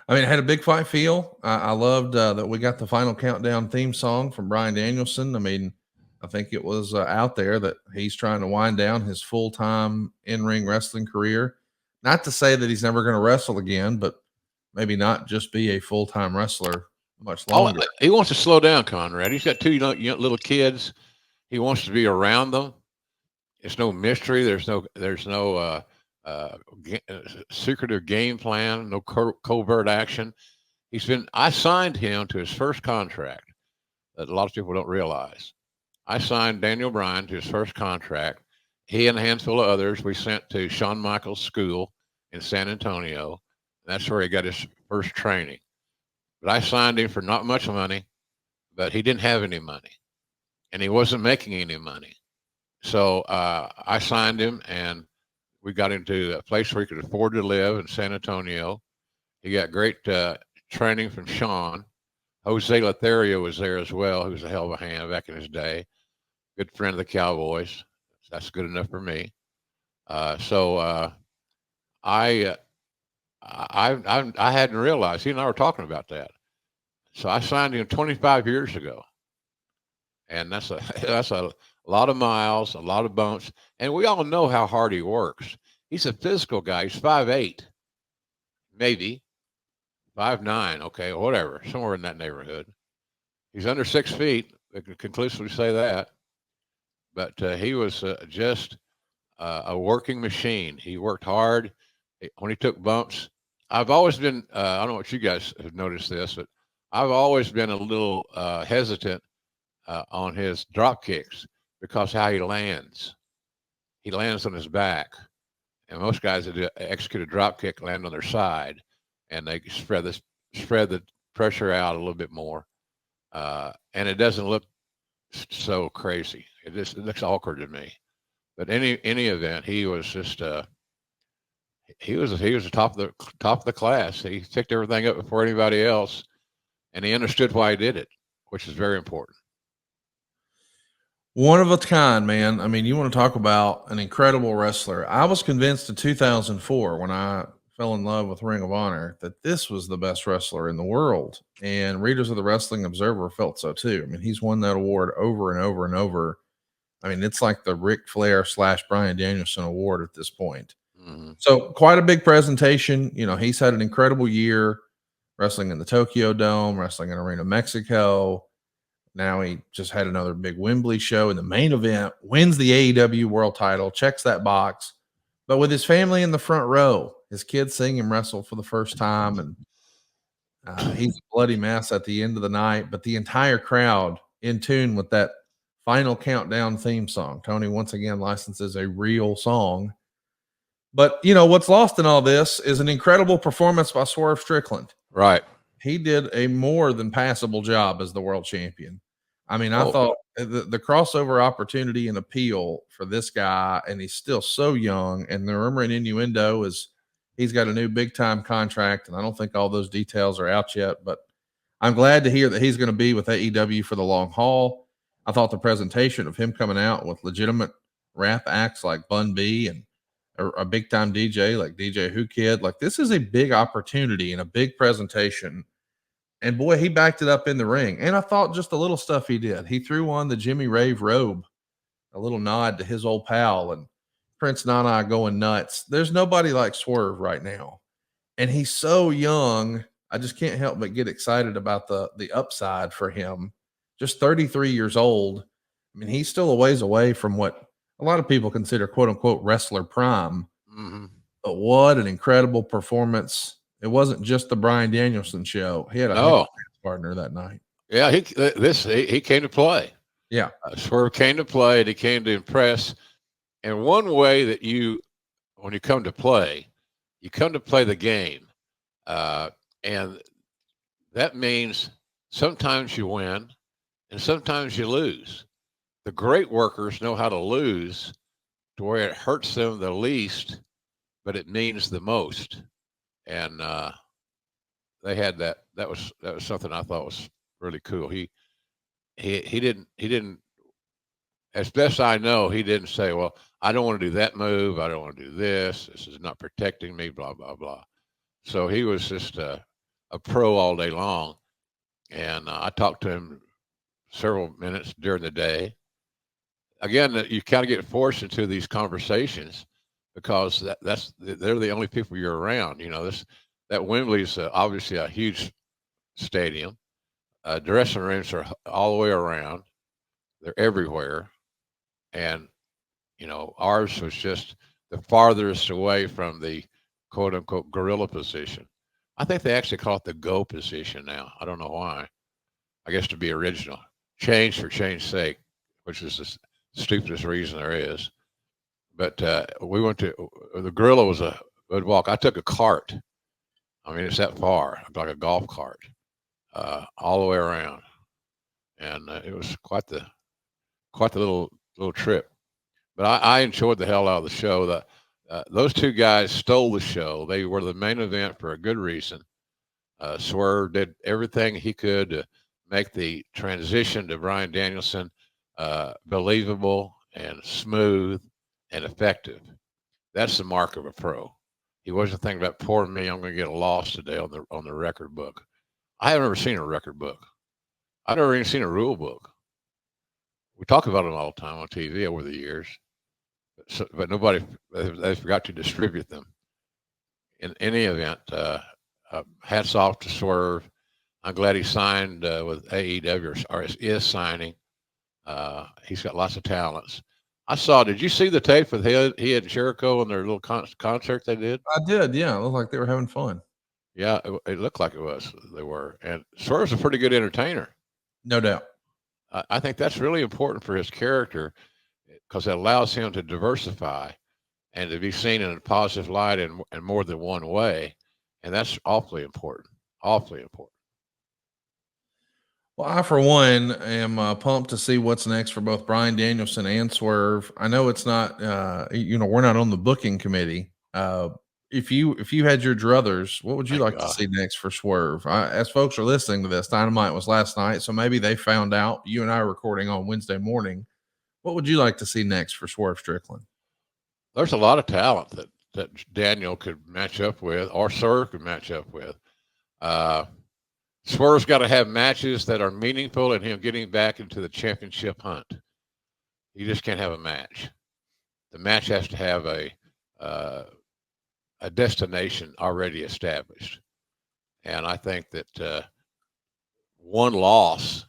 I mean, it had a big fight feel. I loved that we got the final countdown theme song from Bryan Danielson. I mean, I think it was out there that he's trying to wind down his full time in ring wrestling career. Not to say that he's never going to wrestle again, but maybe not just be a full time wrestler much Oh, longer. he wants to slow down, Conrad. He's got two young little kids. He wants to be around them. It's no mystery. There's no secretive game plan. No covert action. I signed him to his first contract that a lot of people don't realize. I signed Daniel Bryan to his first contract. He and a handful of others we sent to Shawn Michaels School in San Antonio. That's where he got his first training. But I signed him for not much money, but he didn't have any money and he wasn't making any money. So I signed him and we got into a place where he could afford to live in San Antonio. He got great training from Sean. Jose Lothario was there as well, who was a hell of a hand back in his day. Good friend of the Cowboys. That's good enough for me. So I hadn't realized he and I were talking about that. So I signed him 25 years ago, and that's a that's a lot of miles, a lot of bumps, and we all know how hard he works. He's a physical guy. He's 5'8", maybe 5'9", okay, whatever, somewhere in that neighborhood. He's under 6 feet. I can conclusively say that. But he was just a working machine. He worked hard. When he took bumps, I've always been, I don't know what you guys have noticed this, but I've always been a little hesitant on his drop kicks because how he lands. He lands on his back. And most guys that execute a drop kick land on their side, and they spread the pressure out a little bit more, and it doesn't look so crazy. It looks awkward to me. But any event, he was just he was the top of the class. He picked everything up before anybody else, and he understood why he did it, which is very important. One of a kind, man. I mean, you want to talk about an incredible wrestler. I was convinced in 2004 when I fell in love with Ring of Honor that this was the best wrestler in the world. And readers of the Wrestling Observer felt so too. I mean, he's won that award over and over and over. I mean, it's like the Ric Flair / Bryan Danielson award at this point. Mm-hmm. So, quite a big presentation. You know, he's had an incredible year wrestling in the Tokyo Dome, wrestling in Arena Mexico. Now he just had another big Wembley show in the main event, wins the AEW world title, checks that box. But with his family in the front row, his kids seeing him wrestle for the first time, and he's a bloody mess at the end of the night. But the entire crowd in tune with that final countdown theme song. Tony once again licenses a real song. But, you know, what's lost in all this is an incredible performance by Swerve Strickland. Right. He did a more than passable job as the world champion. I mean, I thought the crossover opportunity and appeal for this guy, and he's still so young. And the rumor and innuendo is he's got a new big time contract, and I don't think all those details are out yet. But I'm glad to hear that he's going to be with AEW for the long haul. I thought the presentation of him coming out with legitimate rap acts like Bun B and a big time DJ like DJ Who Kid, like this is a big opportunity and a big presentation. And boy, he backed it up in the ring. And I thought just the little stuff he did. He threw on the Jimmy Rave robe, a little nod to his old pal, and Prince Nana going nuts. There's nobody like Swerve right now. And he's so young. I just can't help but get excited about the upside for him. Just 33 years old. I mean, he's still a ways away from what a lot of people consider quote unquote wrestler prime. Mm-hmm. But what an incredible performance. It wasn't just the Bryan Danielson show. He had a heck of No. a partner that night. Yeah, he came to play. Yeah. Swerve came to play, and he came to impress. And one way that when you come to play, you come to play the game, and that means sometimes you win, and sometimes you lose. The great workers know how to lose to where it hurts them the least, but it means the most. And they had that. That was something I thought was really cool. He didn't. As best I know, he didn't say, "Well, I don't want to do that move. I don't want to do this. This is not protecting me." Blah blah blah. So he was just a pro all day long. And I talked to him several minutes during the day. Again, you kind of get forced into these conversations because they're the only people you're around. You know, that Wembley's obviously a huge stadium. Dressing rooms are all the way around; they're everywhere, and you know, ours was just the farthest away from the quote unquote gorilla position. I think they actually call it the go position now. I don't know why. I guess to be original, change for change's sake, which is the stupidest reason there is. But we went to the gorilla was a good walk. I took a cart. I mean, it's that far, like a golf cart, all the way around, and it was quite the little trip. But I enjoyed the hell out of the show. Those two guys stole the show. They were the main event for a good reason. Swerve did everything he could to make the transition to Bryan Danielson believable and smooth and effective. That's the mark of a pro. He wasn't thinking about poor me. I'm going to get a loss today on the record book. I haven't ever seen a record book. I've never even seen a rule book. We talk about them all the time on TV over the years, but nobody they forgot to distribute them. In any event, hats off to Swerve. I'm glad he signed with AEW or is signing. He's got lots of talents. Did you see the tape with he and Jericho and their little concert they did? I did, yeah. It looked like they were having fun. Yeah, it looked like it was. They were. And Swerve's a pretty good entertainer. No doubt. I think that's really important for his character because it allows him to diversify and to be seen in a positive light in more than one way. And that's awfully important. Awfully important. Well, I, for one, am pumped to see what's next for both Bryan Danielson and Swerve. I know it's not, we're not on the booking committee. If you had your druthers, what would you like to see next for Swerve? As folks are listening to this, Dynamite was last night, so maybe they found out. You and I are recording on Wednesday morning. What would you like to see next for Swerve Strickland? There's a lot of talent that Daniel could match up with, or Swerve could match up with. Swerve's got to have matches that are meaningful and him getting back into the championship hunt. You just can't have a match. The match has to have a destination already established. And I think that one loss,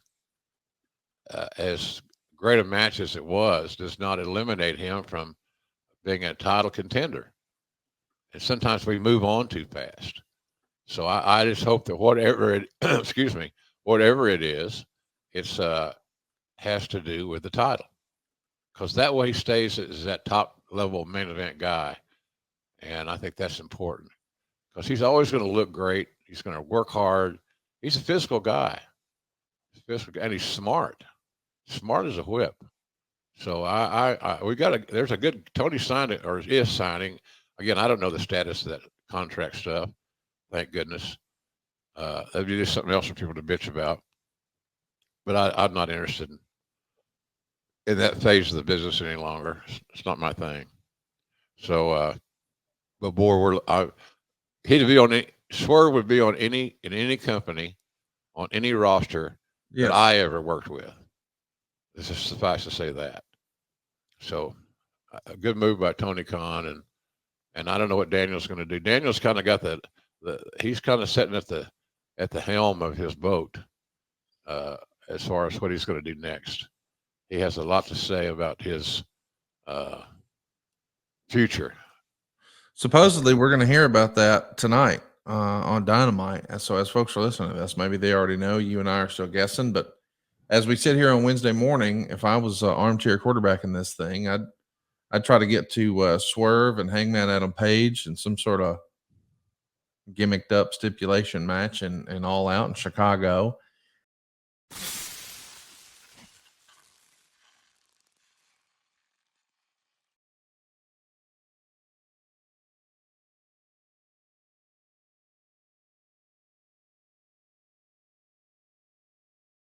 as great a match as it was, does not eliminate him from being a title contender. And sometimes we move on too fast. So I just hope that whatever it, whatever it is, it's has to do with the title, because that way he stays as that top level main event guy, and I think that's important because he's always going to look great. He's going to work hard. He's a physical guy. And he's smart as a whip. So there's a good Tony signed it or is signing. Again, I don't know the status of that contract stuff. Thank goodness. That'd be just something else for people to bitch about. But I'm not interested in that phase of the business any longer. It's not my thing. So, but boy, he'd be on Swerve would be in any company, on any roster that I ever worked with. This is suffice to say that. So, a good move by Tony Khan, and I don't know what Daniel's going to do. Daniel's kind of got he's kind of sitting at the helm of his boat as far as what he's going to do next. He has a lot to say about his future. Supposedly, we're going to hear about that tonight on Dynamite. So as folks are listening to this, maybe they already know. You and I are still guessing, but as we sit here on Wednesday morning, if I was armchair quarterback in this thing, I'd try to get to Swerve and Hangman Adam Page and some sort of gimmicked up stipulation match and all out in Chicago.